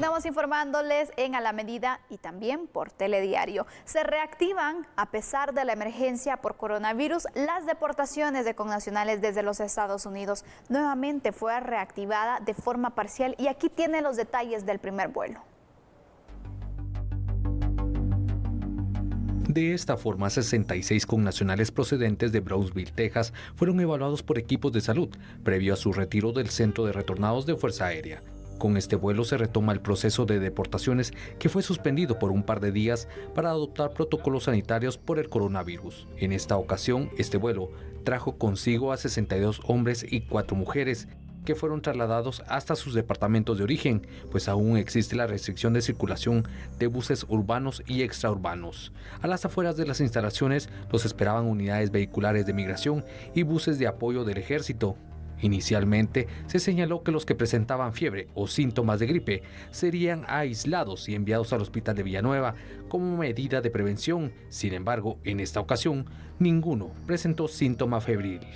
Continuamos informándoles en A la Medida y también por Telediario. Se reactivan, a pesar de la emergencia por coronavirus, las deportaciones de connacionales desde los Estados Unidos. Nuevamente fue reactivada de forma parcial y aquí tiene los detalles del primer vuelo. De esta forma, 66 connacionales procedentes de Brownsville, Texas, fueron evaluados por equipos de salud, previo a su retiro del Centro de Retornados de Fuerza Aérea. Con este vuelo se retoma el proceso de deportaciones que fue suspendido por un par de días para adoptar protocolos sanitarios por el coronavirus. En esta ocasión, este vuelo trajo consigo a 62 hombres y 4 mujeres, que fueron trasladados hasta sus departamentos de origen, pues aún existe la restricción de circulación de buses urbanos y extraurbanos. A las afueras de las instalaciones los esperaban unidades vehiculares de migración y buses de apoyo del ejército. Inicialmente se señaló que los que presentaban fiebre o síntomas de gripe serían aislados y enviados al hospital de Villanueva como medida de prevención. Sin embargo, en esta ocasión, ninguno presentó síntoma febril.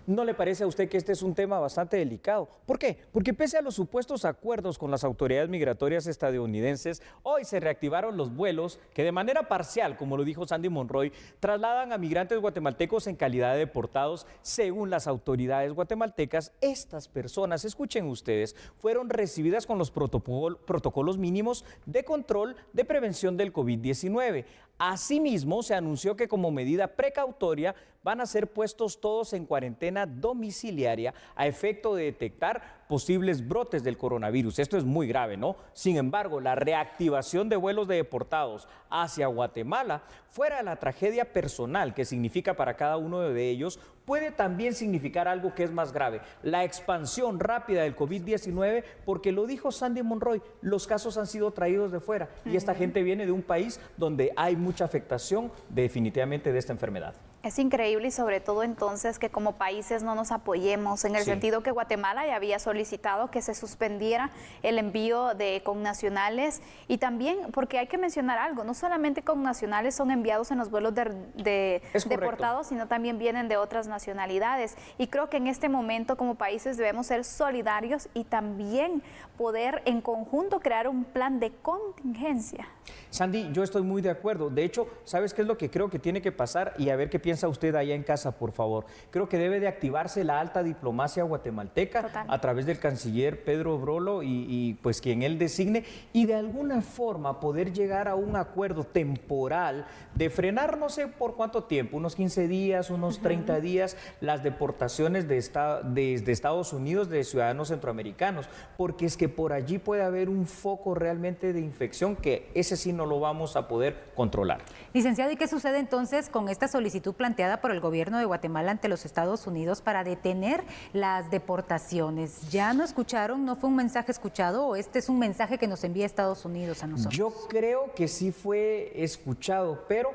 ¿No le parece a usted que este es un tema bastante delicado? ¿Por qué? Porque pese a los supuestos acuerdos con las autoridades migratorias estadounidenses, hoy se reactivaron los vuelos que de manera parcial, como lo dijo Sandy Monroy, trasladan a migrantes guatemaltecos en calidad de deportados. Según las autoridades guatemaltecas, estas personas, escuchen ustedes, fueron recibidas con los protocolos mínimos de control de prevención del COVID-19. Asimismo, se anunció que como medida precautoria van a ser puestos todos en cuarentena domiciliaria a efecto de detectar posibles brotes del coronavirus. Esto es muy grave, ¿no? Sin embargo, la reactivación de vuelos de deportados hacia Guatemala, fuera de la tragedia personal que significa para cada uno de ellos, puede también significar algo que es más grave, la expansión rápida del COVID-19, porque lo dijo Sandy Monroy, los casos han sido traídos de fuera y esta gente viene de un país donde hay mucha afectación definitivamente de esta enfermedad. Es increíble y sobre todo entonces que como países no nos apoyemos, en el sentido que Guatemala ya había solicitado que se suspendiera el envío de connacionales y también porque hay que mencionar algo, no solamente connacionales son enviados en los vuelos de deportados, sino también vienen de otras nacionalidades y creo que en este momento como países debemos ser solidarios y también poder en conjunto crear un plan de contingencia. Sandy, yo estoy muy de acuerdo. De hecho, ¿sabes qué es lo que creo que tiene que pasar? Y a ver qué piensa usted allá en casa, por favor. Creo que debe de activarse la alta diplomacia guatemalteca a través del canciller Pedro Brolo y pues quien él designe y de alguna forma poder llegar a un acuerdo temporal de frenar, no sé por cuánto tiempo, unos 15 días, unos 30 días, las deportaciones desde Estados Unidos de ciudadanos centroamericanos, porque es que por allí puede haber un foco realmente de infección que ese sí no lo vamos a poder controlar. Licenciado, ¿y qué sucede entonces con esta solicitud planteada por el gobierno de Guatemala ante los Estados Unidos para detener las deportaciones? ¿Ya no escucharon? ¿No fue un mensaje escuchado o este es un mensaje que nos envía Estados Unidos a nosotros? Yo creo que sí fue escuchado, pero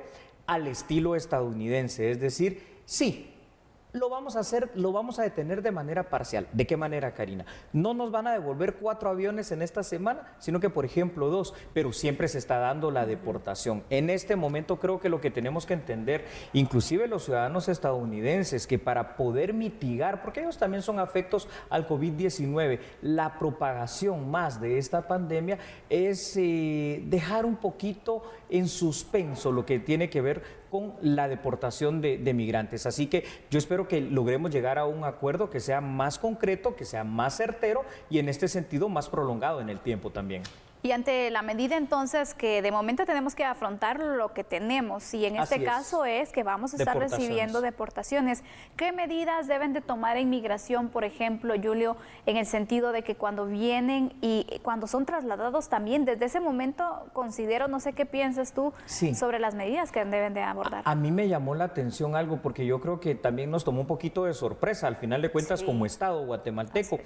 al estilo estadounidense, es decir, sí. Lo vamos a hacer, lo vamos a detener de manera parcial. ¿De qué manera, Karina? No nos van a devolver 4 aviones en esta semana, sino que, por ejemplo, 2, pero siempre se está dando la deportación. En este momento creo que lo que tenemos que entender, inclusive los ciudadanos estadounidenses, que para poder mitigar, porque ellos también son afectos al COVID-19, la propagación más de esta pandemia es dejar un poquito en suspenso lo que tiene que ver con la deportación de migrantes. Así que yo espero que logremos llegar a un acuerdo que sea más concreto, que sea más certero y en este sentido más prolongado en el tiempo también. Y ante la medida entonces que de momento tenemos que afrontar lo que tenemos y en este caso es que vamos a estar recibiendo deportaciones. ¿Qué medidas deben de tomar en migración, por ejemplo, Julio, en el sentido de que cuando vienen y cuando son trasladados también, desde ese momento considero, no sé qué piensas tú sobre las medidas que deben de abordar? A mí me llamó la atención algo porque yo creo que también nos tomó un poquito de sorpresa al final de cuentas como Estado guatemalteco.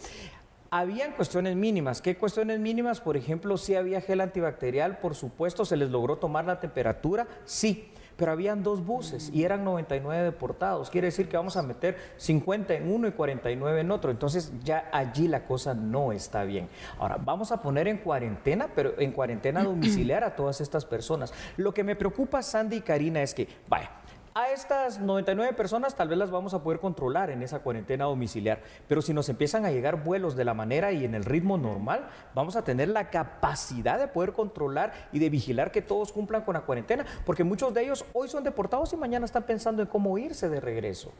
Habían cuestiones mínimas. ¿Qué cuestiones mínimas? Por ejemplo, sí había gel antibacterial, por supuesto, se les logró tomar la temperatura, sí, pero habían 2 buses y eran 99 deportados. Quiere decir que vamos a meter 50 en uno y 49 en otro. Entonces ya allí la cosa no está bien. Ahora, vamos a poner en cuarentena, pero en cuarentena domiciliar a todas estas personas. Lo que me preocupa, Sandy y Karina, es que, vaya, A estas 99 personas tal vez las vamos a poder controlar en esa cuarentena domiciliar, pero si nos empiezan a llegar vuelos de la manera y en el ritmo normal, vamos a tener la capacidad de poder controlar y de vigilar que todos cumplan con la cuarentena, porque muchos de ellos hoy son deportados y mañana están pensando en cómo irse de regreso.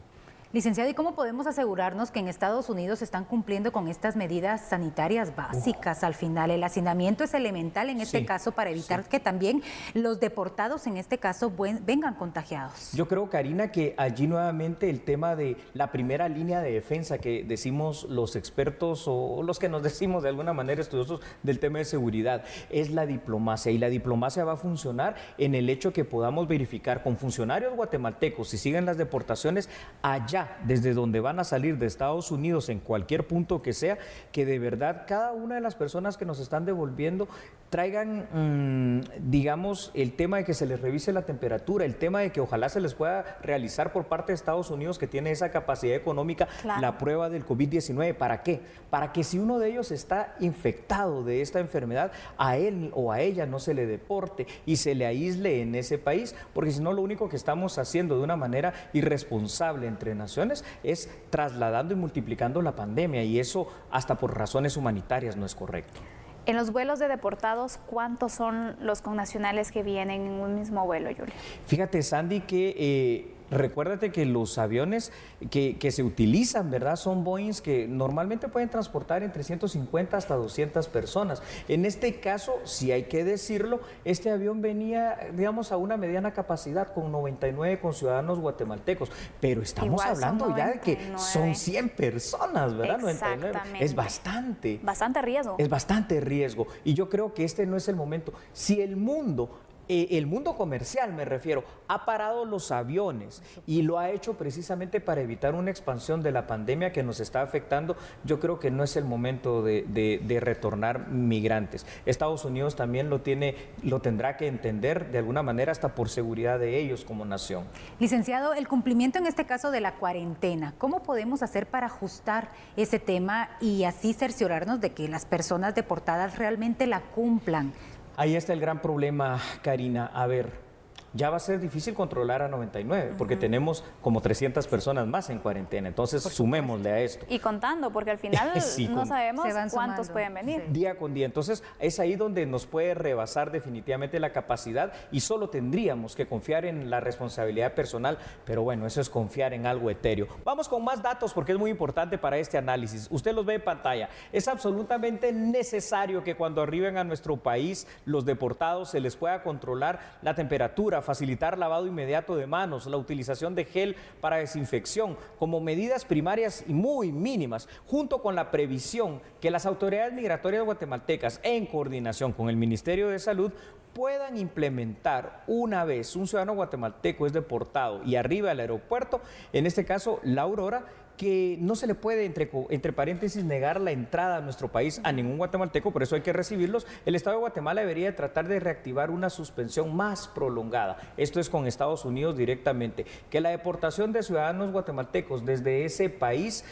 Licenciado, ¿y cómo podemos asegurarnos que en Estados Unidos están cumpliendo con estas medidas sanitarias básicas? Al final, el hacinamiento es elemental en este caso para evitar que también los deportados en este caso vengan contagiados. Yo creo, Karina, que allí nuevamente el tema de la primera línea de defensa que decimos los expertos o los que nos decimos de alguna manera estudiosos del tema de seguridad es la diplomacia, y la diplomacia va a funcionar en el hecho que podamos verificar con funcionarios guatemaltecos si siguen las deportaciones allá desde donde van a salir de Estados Unidos en cualquier punto que sea, que de verdad cada una de las personas que nos están devolviendo traigan, digamos, el tema de que se les revise la temperatura, el tema de que ojalá se les pueda realizar por parte de Estados Unidos, que tiene esa capacidad económica, la prueba del COVID-19. ¿Para qué? Para que si uno de ellos está infectado de esta enfermedad, a él o a ella no se le deporte y se le aísle en ese país, porque si no lo único que estamos haciendo de una manera irresponsable entre naciones es trasladando y multiplicando la pandemia, y eso hasta por razones humanitarias no es correcto. En los vuelos de deportados, ¿cuántos son los connacionales que vienen en un mismo vuelo, Julia? Fíjate, Sandy, que recuérdate que los aviones que se utilizan, ¿verdad? Son Boeings que normalmente pueden transportar entre 150 hasta 200 personas. En este caso, si hay que decirlo, este avión venía, digamos, a una mediana capacidad con 99 conciudadanos guatemaltecos, pero estamos hablando ya de que son 100 personas, ¿verdad? 99. Es bastante. Bastante riesgo. Es bastante riesgo. Y yo creo que este no es el momento. Si el mundo comercial, me refiero, ha parado los aviones y lo ha hecho precisamente para evitar una expansión de la pandemia que nos está afectando, yo creo que no es el momento de retornar migrantes. Estados Unidos también lo tendrá que entender de alguna manera, hasta por seguridad de ellos como nación. Licenciado, el cumplimiento en este caso de la cuarentena, ¿cómo podemos hacer para ajustar ese tema y así cerciorarnos de que las personas deportadas realmente la cumplan? Ahí está el gran problema, Karina. A ver, ya va a ser difícil controlar a 99, porque tenemos como 300 personas más en cuarentena, entonces sumémosle a esto. Y contando, porque al final no sabemos cuántos pueden venir. Día con día, entonces es ahí donde nos puede rebasar definitivamente la capacidad y solo tendríamos que confiar en la responsabilidad personal, pero bueno, eso es confiar en algo etéreo. Vamos con más datos porque es muy importante para este análisis. Usted los ve en pantalla. Es absolutamente necesario que cuando arriben a nuestro país los deportados se les pueda controlar la temperatura, facilitar lavado inmediato de manos, la utilización de gel para desinfección, como medidas primarias y muy mínimas, junto con la previsión que las autoridades migratorias guatemaltecas, en coordinación con el Ministerio de Salud, puedan implementar una vez un ciudadano guatemalteco es deportado y arriba del aeropuerto, en este caso la Aurora, que no se le puede, entre paréntesis, negar la entrada a nuestro país a ningún guatemalteco, por eso hay que recibirlos. El Estado de Guatemala debería tratar de reactivar una suspensión más prolongada. Esto es con Estados Unidos directamente. Que la deportación de ciudadanos guatemaltecos desde ese país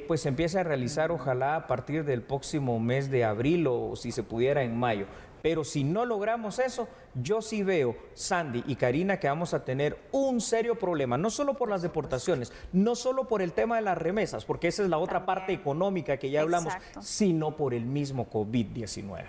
pues se empiece a realizar, ojalá a partir del próximo mes de abril o si se pudiera en mayo. Pero si no logramos eso, yo sí veo, Sandy y Karina, que vamos a tener un serio problema, no solo por las deportaciones, no solo por el tema de las remesas, porque esa es la otra parte económica que ya hablamos, sino por el mismo COVID-19.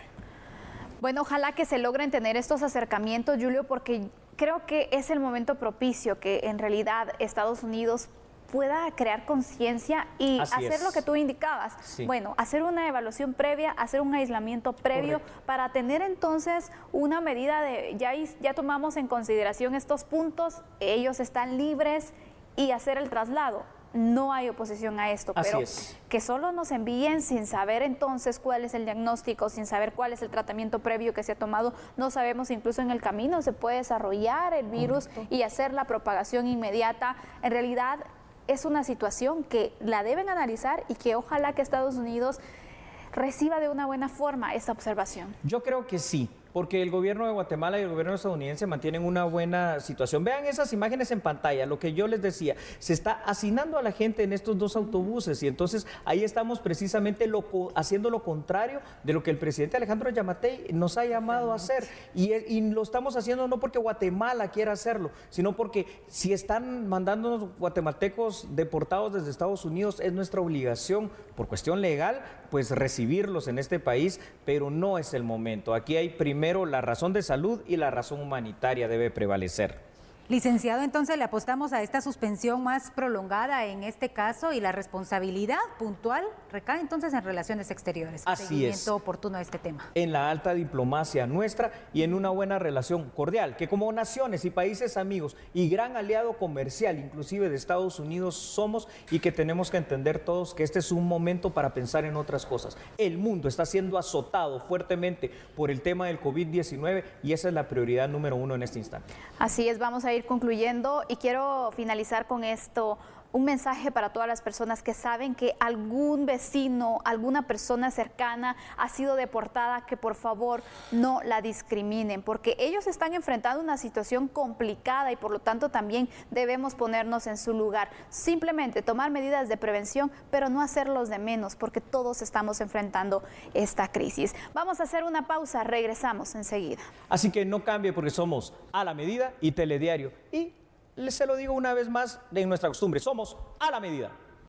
Bueno, ojalá que se logren tener estos acercamientos, Julio, porque creo que es el momento propicio que en realidad Estados Unidos pueda crear conciencia y hacer lo que tú indicabas. Bueno, hacer una evaluación previa, hacer un aislamiento previo para tener entonces una medida de ya tomamos en consideración estos puntos, ellos están libres y hacer el traslado. No hay oposición a esto, pero que solo nos envíen sin saber entonces cuál es el diagnóstico, sin saber cuál es el tratamiento previo que se ha tomado. No sabemos, incluso en el camino se puede desarrollar el virus y hacer la propagación inmediata. En realidad es una situación que la deben analizar y que ojalá que Estados Unidos reciba de una buena forma esta observación. Yo creo que sí. porque el gobierno de Guatemala y el gobierno estadounidense mantienen una buena situación. Vean esas imágenes en pantalla, lo que yo les decía, se está hacinando a la gente en estos dos autobuses y entonces ahí estamos precisamente haciendo lo contrario de lo que el presidente Alejandro Yamatei nos ha llamado a hacer y lo estamos haciendo no porque Guatemala quiera hacerlo, sino porque si están mandando guatemaltecos deportados desde Estados Unidos, es nuestra obligación por cuestión legal, pues recibirlos en este país, pero no es el momento. Aquí hay primero la razón de salud y la razón humanitaria debe prevalecer. Licenciado, entonces le apostamos a esta suspensión más prolongada en este caso y la responsabilidad puntual recae entonces en Relaciones Exteriores. Así seguimiento es. oportuno de este tema. En la alta diplomacia nuestra y en una buena relación cordial, que como naciones y países amigos y gran aliado comercial, inclusive de Estados Unidos, somos y que tenemos que entender todos que este es un momento para pensar en otras cosas. El mundo está siendo azotado fuertemente por el tema del COVID-19 y esa es la prioridad número 1 en este instante. Así es, vamos a ir concluyendo y quiero finalizar con esto. Un mensaje para todas las personas que saben que algún vecino, alguna persona cercana ha sido deportada, que por favor no la discriminen, porque ellos están enfrentando una situación complicada y por lo tanto también debemos ponernos en su lugar. Simplemente tomar medidas de prevención, pero no hacerlos de menos, porque todos estamos enfrentando esta crisis. Vamos a hacer una pausa, regresamos enseguida. Así que no cambie porque somos A la Medida y Telediario. Y se lo digo una vez más de nuestra costumbre, somos A la Medida.